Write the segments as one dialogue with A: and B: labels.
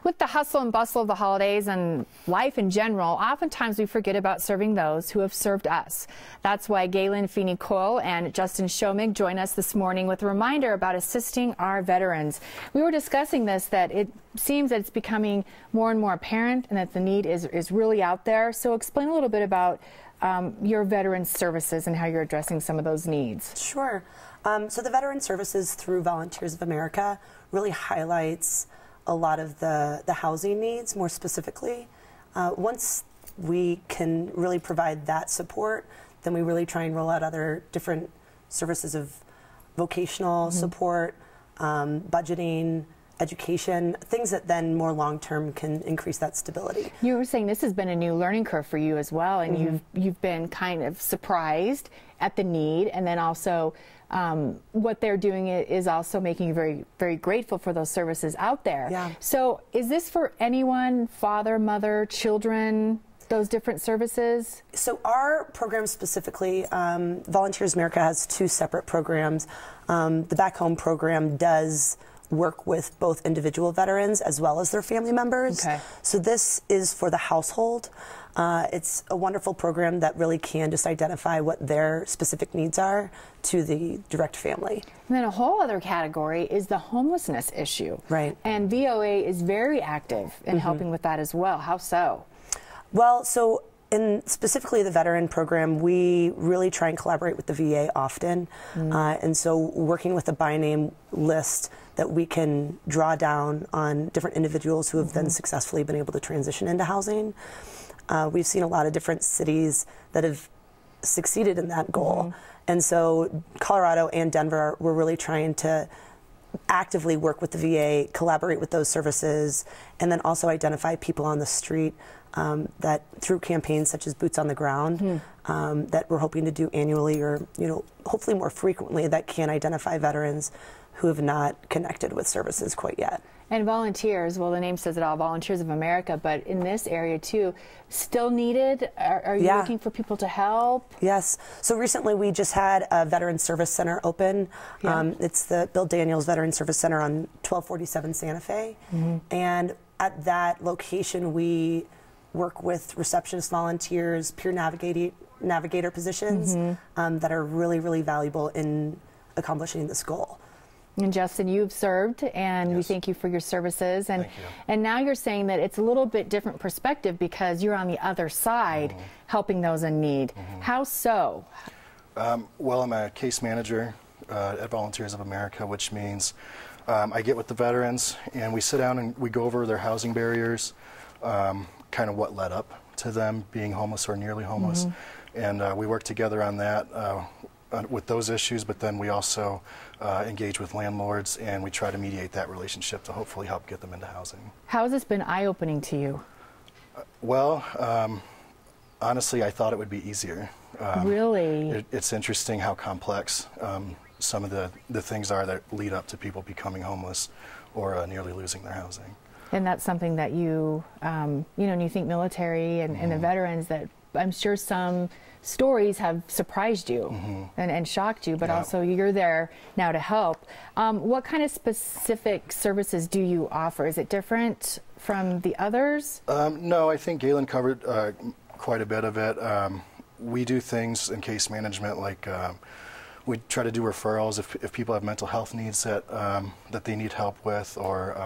A: With the hustle and bustle of the holidays and life in general, oftentimes we forget about serving those who have served us. That's why Galen Feeney-Cole and Justin Shomig join us this morning with a reminder about assisting our veterans. We were discussing this, that it seems that it's becoming more and more apparent and that the need is really out there. So explain a little bit about your veteran services and how you're addressing some of those needs.
B: Sure. So the Veteran Services through Volunteers of America really highlights a lot of the housing needs more specifically. Once we can really provide that support, then we really try and roll out other different services of vocational support, budgeting, education, things that then more long-term can increase that stability. You
A: were saying this has been a new learning curve for you as well, and you've been kind of surprised at the need, and then also what they're doing is also making you very, very grateful for those services out there.
B: Yeah.
A: So is this for anyone, father, mother, children, those different services?
B: So our program specifically, Volunteers America has two separate programs. The Back Home program does work with both individual veterans as well as their family members.
A: Okay.
B: So this is for the household. It's a wonderful program that really can just identify what their specific needs are to the direct family.
A: And then a whole other category is the homelessness issue.
B: Right.
A: And VOA is very active in helping with that as well. How so?
B: Well, so in specifically the veteran program, we really try and collaborate with the VA often. And so working with a by name list that we can draw down on different individuals who have then successfully been able to transition into housing. We've seen a lot of different cities that have succeeded in that goal. And so Colorado and Denver, we're really trying to actively work with the VA, collaborate with those services, and then also identify people on the street that through campaigns such as Boots on the Ground that we're hoping to do annually or hopefully more frequently, that can identify veterans who have not connected with services quite yet.
A: And volunteers, well, the name says it all, Volunteers of America, but in this area too, still needed? Are you looking for people to help?
B: Yes. So recently we just had a Veteran Service Center open. It's the Bill Daniels Veteran Service Center on 1247 Santa Fe. And at that location we work with receptionist volunteers, peer navigator positions that are really, really valuable in accomplishing this goal.
A: And Justin, you've served, and we thank you for your services. And now you're saying that it's a little bit different perspective because you're on the other side helping those in need. How so?
C: Well, I'm a case manager at Volunteers of America, which means I get with the veterans and we sit down and we go over their housing barriers, kind of what led up to them being homeless or nearly homeless. And we work together on that with those issues, but then we also engage with landlords and we try to mediate that relationship to hopefully help get them into housing.
A: How has this been eye-opening to you?
C: Well, honestly, I thought it would be easier.
A: Really?
C: It's interesting how complex some of the things are that lead up to people becoming homeless or nearly losing their housing.
A: And that's something that you know, when you think military and the veterans, that I'm sure some stories have surprised you and shocked you, but also you're there now to help. What kind of specific services do you offer? Is it different from the others?
C: No, I think Galen covered quite a bit of it. We do things in case management like we try to do referrals if people have mental health needs that they need help with, or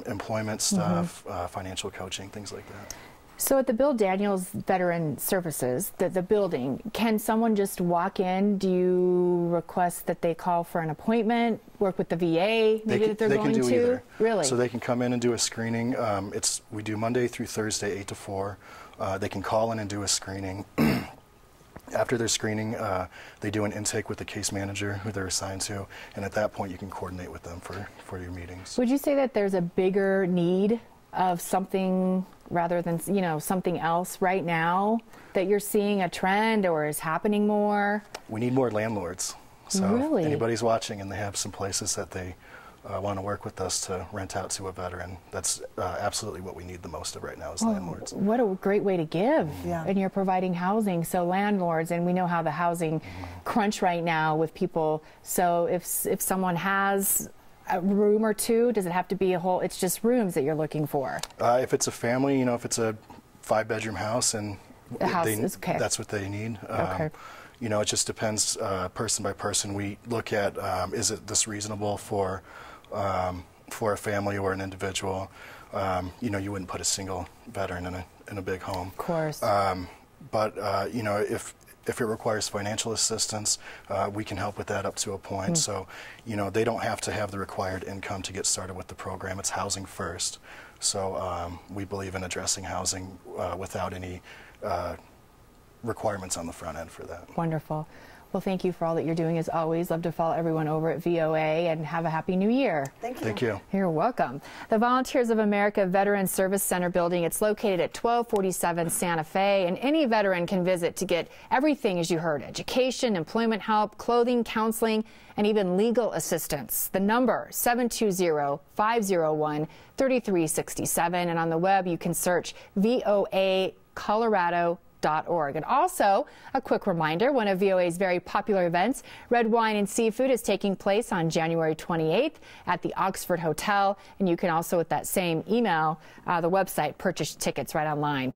C: employment stuff, financial coaching, things like that.
A: So at the Bill Daniels Veteran Services, the building, can someone just walk in? Do you request that they call for an appointment, work with the VA, maybe that they're going to?
C: They can do either.
A: Really?
C: So they can come in and do a screening. We do Monday through Thursday, 8 to 4. They can call in and do a screening. After their screening, they do an intake with the case manager who they're assigned to, and at that point you can coordinate with them for your meetings.
A: Would you say that there's a bigger need of something rather than something else right now, that you're seeing a trend or is happening more?
C: We need more landlords. So
A: really?
C: If anybody's watching and they have some places that they want to work with us to rent out to a veteran, that's absolutely what we need the most of right now is landlords. What
A: a great way to give. And you're providing housing, so landlords, and we know how the housing crunch right now with people. So if someone has a room or two? Does it have to be a whole? It's just rooms that you're looking for.
C: If it's a family, you know, if it's a 5-bedroom house and
A: The house is okay.
C: that's what they need.
A: Okay.
C: You know, it just depends person by person. We look at is it this reasonable for a family or an individual. You know, you wouldn't put a single veteran in a big home.
A: Of course.
C: But you know, if it requires financial assistance, we can help with that up to a point. So, you know, they don't have to have the required income to get started with the program. It's housing first. So we believe in addressing housing without any requirements on the front end for that.
A: Wonderful. Well, thank you for all that you're doing as always. Love to follow everyone over at VOA and have a happy new year.
B: Thank you.
C: Thank you.
A: You're welcome. The Volunteers of America Veteran Service Center building, it's located at 1247 Santa Fe, and any veteran can visit to get everything, as you heard, education, employment help, clothing, counseling, and even legal assistance. The number, 720-501-3367, and on the web you can search voacolorado.org. And also, a quick reminder, one of VOA's very popular events, Red Wine and Seafood, is taking place on January 28th at the Oxford Hotel. And you can also, with that same email, the website, purchase tickets right online.